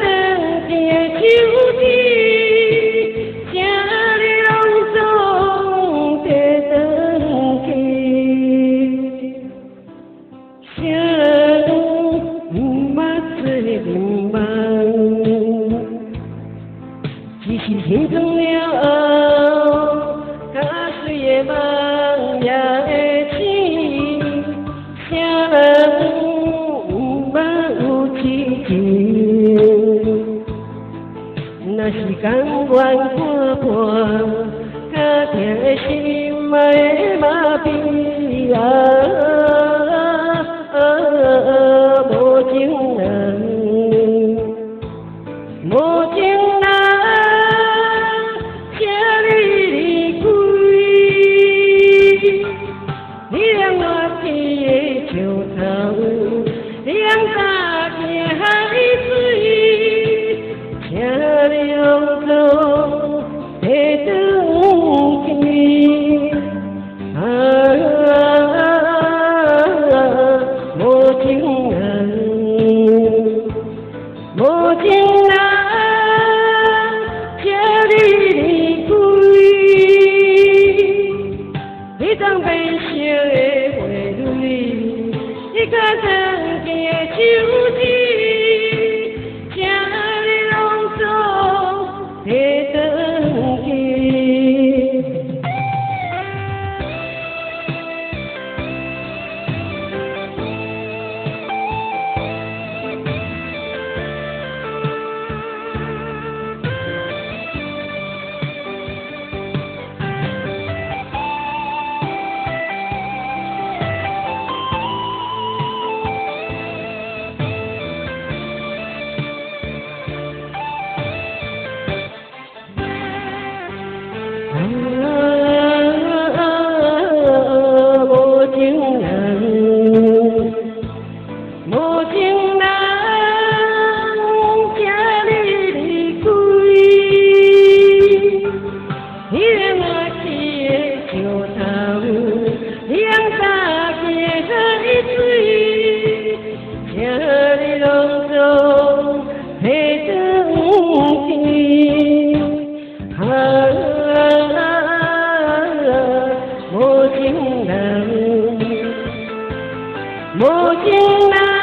长天的秋天，请你拢总提转去，谁拢毋捌做眠梦，只是天光了后，甲水的梦也会醒，谁人毋捌有痴情，若是甘愿看破，甲痛的心会麻痹无情人，无情人，请你离开。你让我记的树头，你让大片海水，请你拢总提转去。无情人，无情人，请你离开。你当悲伤的泪蕊，你甲长天的秋天，请你拢总提转去。无情人，无情人，请你离开。你让我记的树头，你让大片海水，请你拢总提转去。无情人，无情人。